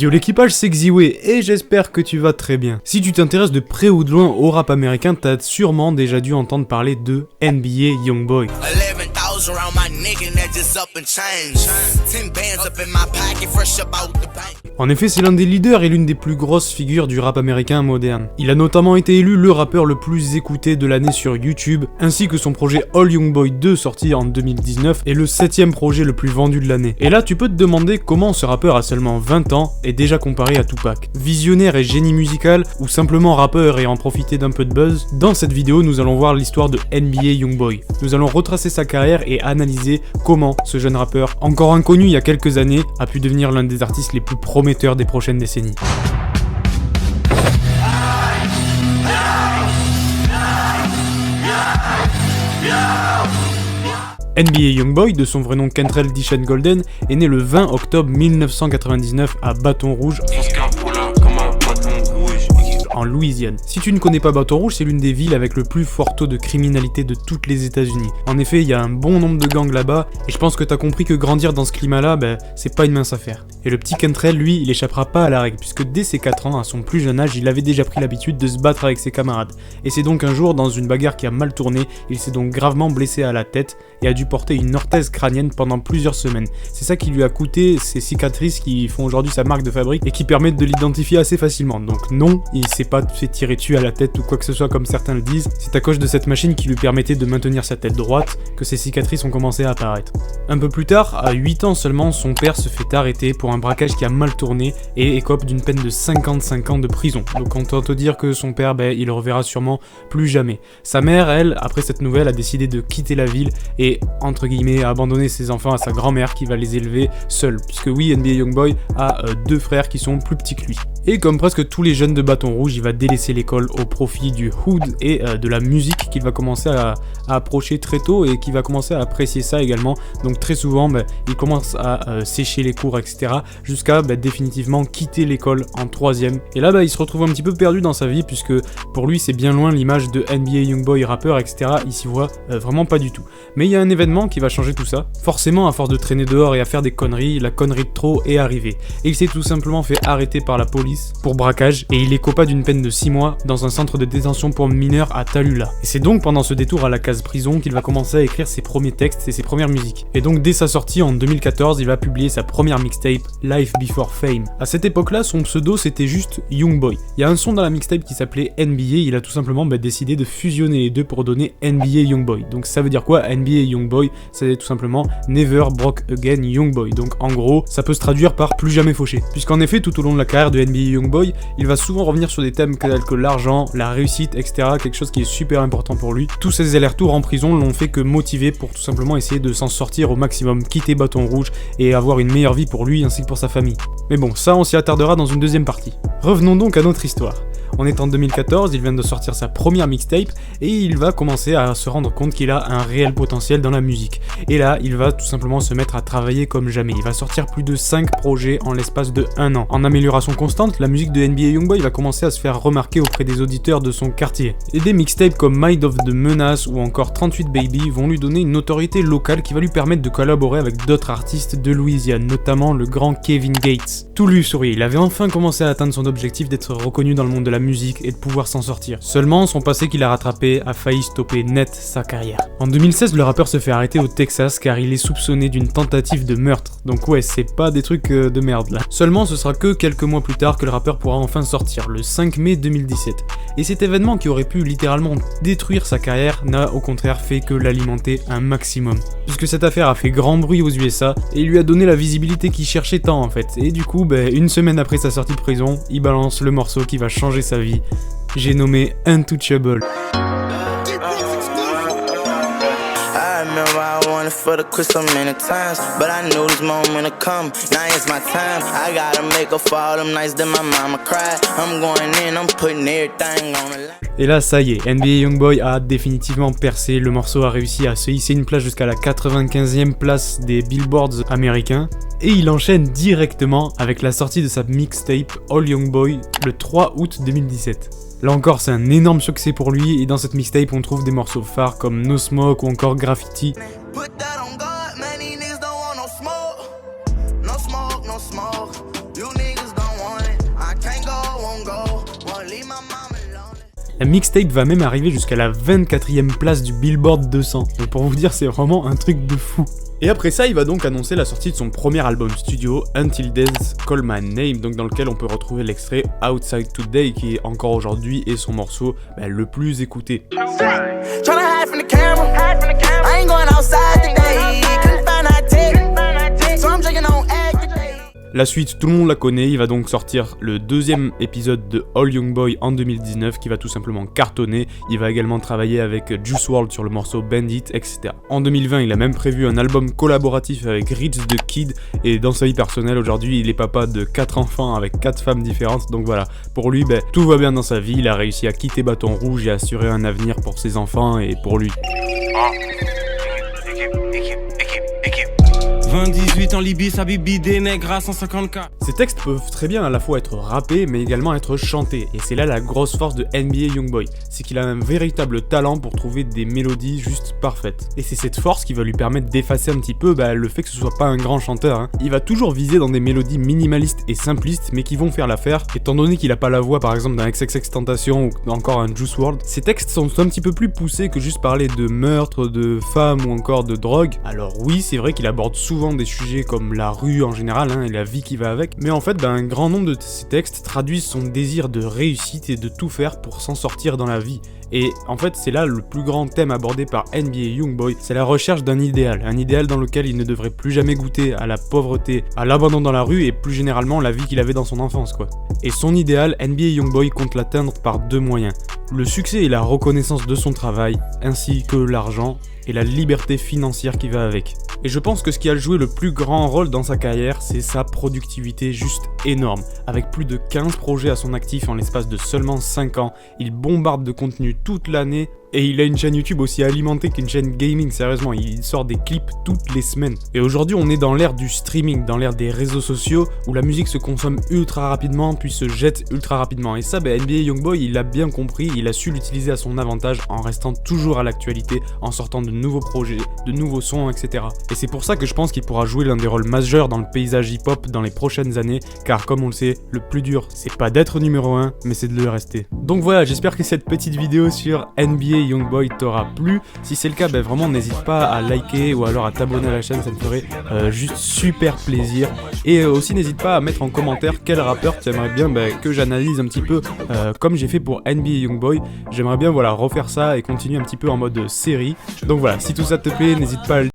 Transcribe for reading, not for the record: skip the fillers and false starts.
Yo l'équipage, c'est Xiwei et j'espère que tu vas très bien. Si tu t'intéresses de près ou de loin au rap américain, t'as sûrement déjà dû entendre parler de NBA Youngboy. En effet, c'est l'un des leaders et l'une des plus grosses figures du rap américain moderne. Il a notamment été élu le rappeur le plus écouté de l'année sur YouTube, ainsi que son projet All Youngboy 2 sorti en 2019 est le 7ème projet le plus vendu de l'année. Et là, tu peux te demander comment ce rappeur a seulement 20 ans est déjà comparé à Tupac. Visionnaire et génie musical, ou simplement rappeur et en profiter d'un peu de buzz, dans cette vidéo nous allons voir l'histoire de NBA Youngboy. Nous allons retracer sa carrière et analyser comment ce jeune rappeur, encore inconnu il y a quelques années, a pu devenir l'un des artistes les plus prometteurs des prochaines décennies. NBA Youngboy, de son vrai nom Kentrell Dishon Golden, est né le 20 octobre 1999 à Bâton Rouge, en Louisiane. Si tu ne connais pas Bâton Rouge, c'est l'une des villes avec le plus fort taux de criminalité de toutes les États-Unis. En effet, il y a un bon nombre de gangs là-bas, et je pense que t'as compris que grandir dans ce climat-là, c'est pas une mince affaire. Et le petit Kentrell, lui, il échappera pas à la règle, puisque dès ses 4 ans, à son plus jeune âge, il avait déjà pris l'habitude de se battre avec ses camarades. Et c'est donc un jour, dans une bagarre qui a mal tourné, il s'est donc gravement blessé à la tête, et a dû porter une orthèse crânienne pendant plusieurs semaines. C'est ça qui lui a coûté ces cicatrices qui font aujourd'hui sa marque de fabrique, et qui permettent de l'identifier assez facilement. Donc non, il s'est pas fait tirer dessus à la tête ou quoi que ce soit comme certains le disent, c'est à cause de cette machine qui lui permettait de maintenir sa tête droite que ses cicatrices ont commencé à apparaître. Un peu plus tard, à 8 ans seulement, son père se fait arrêter pour un braquage qui a mal tourné et écope d'une peine de 55 ans de prison. Donc on tente de dire que son père, il le reverra sûrement plus jamais. Sa mère, elle, après cette nouvelle, a décidé de quitter la ville et, entre guillemets, abandonner ses enfants à sa grand-mère qui va les élever seule, puisque oui, NBA Youngboy a 2 frères qui sont plus petits que lui. Et comme presque tous les jeunes de Bâton Rouge, il va délaisser l'école au profit du hood et de la musique qu'il va commencer à approcher très tôt et qui va commencer à apprécier ça également. Donc très souvent, il commence à sécher les cours, etc. jusqu'à définitivement quitter l'école en 3ème. Et là, il se retrouve un petit peu perdu dans sa vie puisque pour lui, c'est bien loin l'image de NBA Youngboy rappeur, etc. Il s'y voit vraiment pas du tout. Mais il y a un événement qui va changer tout ça. Forcément, à force de traîner dehors et à faire des conneries, la connerie de trop est arrivée. Et il s'est tout simplement fait arrêter par la police pour braquage et il écopa d'une peine de 6 mois dans un centre de détention pour mineurs à Tallulah. Et c'est donc pendant ce détour à la case prison qu'il va commencer à écrire ses premiers textes et ses premières musiques. Et donc dès sa sortie en 2014, il va publier sa première mixtape, Life Before Fame. À cette époque-là, son pseudo c'était juste Youngboy. Il y a un son dans la mixtape qui s'appelait NBA, il a tout simplement décidé de fusionner les deux pour donner NBA Youngboy. Donc ça veut dire quoi NBA Youngboy? C'est tout simplement Never Broke Again Youngboy. Donc en gros, ça peut se traduire par plus jamais fauché. Puisqu'en effet, tout au long de la carrière de NBA Youngboy, il va souvent revenir sur des thèmes tels que l'argent, la réussite, etc. Quelque chose qui est super important pour lui. Tous ces allers-retours en prison l'ont fait que motivé pour tout simplement essayer de s'en sortir au maximum, quitter Bâton Rouge et avoir une meilleure vie pour lui ainsi que pour sa famille. Mais bon, ça on s'y attardera dans une deuxième partie. Revenons donc à notre histoire. On est en 2014, il vient de sortir sa première mixtape et il va commencer à se rendre compte qu'il a un réel potentiel dans la musique. Et là, il va tout simplement se mettre à travailler comme jamais. Il va sortir plus de 5 projets en l'espace de 1 an. En amélioration constante, la musique de NBA Youngboy va commencer à se faire remarquer auprès des auditeurs de son quartier. Et des mixtapes comme Mind of the Menace ou encore 38 Baby vont lui donner une notoriété locale qui va lui permettre de collaborer avec d'autres artistes de Louisiane, notamment le grand Kevin Gates. Tout lui souriait, il avait enfin commencé à atteindre son objectif d'être reconnu dans le monde de la musique et de pouvoir s'en sortir. Seulement, son passé qu'il a rattrapé a failli stopper net sa carrière. En 2016, le rappeur se fait arrêter au Texas car il est soupçonné d'une tentative de meurtre. Donc ouais, c'est pas des trucs de merde là. Seulement, ce sera que quelques mois plus tard que le rappeur pourra enfin sortir, le 5 mai 2017. Et cet événement qui aurait pu littéralement détruire sa carrière n'a au contraire fait que l'alimenter un maximum. Puisque cette affaire a fait grand bruit aux USA et lui a donné la visibilité qu'il cherchait tant en fait. Et du coup, une semaine après sa sortie de prison, il balance le morceau qui va changer sa vie. J'ai nommé Untouchable. For the quit so many times, but I knew this moment would come. Now it's my time. I gotta make up for all them nights that my mama cried. I'm going in, I'm putting everything on the line. Et là, ça y est, NBA Youngboy a définitivement percé. Le morceau a réussi à se hisser une place jusqu'à la 95e place des billboards américains. Et il enchaîne directement avec la sortie de sa mixtape All Youngboy le 3 août 2017. Là encore, c'est un énorme succès pour lui et dans cette mixtape, on trouve des morceaux phares comme No Smoke ou encore Graffiti. La mixtape va même arriver jusqu'à la 24e place du Billboard 200. Donc pour vous dire, c'est vraiment un truc de fou. Et après ça, il va donc annoncer la sortie de son premier album studio, Until Death Call My Name, donc dans lequel on peut retrouver l'extrait Outside Today, qui encore aujourd'hui est son morceau le plus écouté. La suite, tout le monde la connaît, il va donc sortir le deuxième épisode de All Young Boy en 2019 qui va tout simplement cartonner. Il va également travailler avec Juice WRLD sur le morceau Bandit, etc. En 2020, il a même prévu un album collaboratif avec Rich the Kid, et dans sa vie personnelle, aujourd'hui, il est papa de 4 enfants avec 4 femmes différentes, donc voilà, pour lui, tout va bien dans sa vie, il a réussi à quitter Bâton Rouge et à assurer un avenir pour ses enfants et pour lui. 20-18 en Libye, ça bibi des nègres à 150K. Ces textes peuvent très bien à la fois être rappés, mais également être chantés, et c'est là la grosse force de NBA Youngboy, c'est qu'il a un véritable talent pour trouver des mélodies juste parfaites. Et c'est cette force qui va lui permettre d'effacer un petit peu le fait que ce soit pas un grand chanteur, hein. Il va toujours viser dans des mélodies minimalistes et simplistes, mais qui vont faire l'affaire, étant donné qu'il a pas la voix par exemple d'un XXXTentacion ou encore un Juice WRLD. Ces textes sont un petit peu plus poussés que juste parler de meurtre, de femmes ou encore de drogue. Alors oui, c'est vrai qu'il aborde souvent des sujets comme la rue en général et la vie qui va avec, mais en fait un grand nombre de ces textes traduisent son désir de réussite et de tout faire pour s'en sortir dans la vie. Et en fait c'est là le plus grand thème abordé par NBA Youngboy, c'est la recherche d'un idéal, un idéal dans lequel il ne devrait plus jamais goûter à la pauvreté, à l'abandon dans la rue et plus généralement la vie qu'il avait dans son enfance quoi. Et son idéal, NBA Youngboy compte l'atteindre par deux moyens, le succès et la reconnaissance de son travail, ainsi que l'argent et la liberté financière qui va avec. Et je pense que ce qui a joué le plus grand rôle dans sa carrière, c'est sa productivité juste énorme. Avec plus de 15 projets à son actif en l'espace de seulement 5 ans, il bombarde de contenu toute l'année. Et il a une chaîne YouTube aussi alimentée qu'une chaîne gaming, sérieusement, il sort des clips toutes les semaines. Et aujourd'hui on est dans l'ère du streaming, dans l'ère des réseaux sociaux, où la musique se consomme ultra rapidement, puis se jette ultra rapidement. Et ça, NBA Youngboy, il a bien compris, il a su l'utiliser à son avantage en restant toujours à l'actualité, en sortant de nouveaux projets, de nouveaux sons, etc. Et c'est pour ça que je pense qu'il pourra jouer l'un des rôles majeurs dans le paysage hip-hop dans les prochaines années, car comme on le sait, le plus dur, c'est pas d'être numéro 1, mais c'est de le rester. Donc voilà, j'espère que cette petite vidéo sur NBA Youngboy t'aura plu. Si c'est le cas, vraiment n'hésite pas à liker ou alors à t'abonner à la chaîne, ça me ferait juste super plaisir. Et aussi n'hésite pas à mettre en commentaire quel rappeur tu aimerais bien que j'analyse un petit peu comme j'ai fait pour NBA Youngboy. J'aimerais bien refaire ça et continuer un petit peu en mode série. Donc voilà, si tout ça te plaît, n'hésite pas à le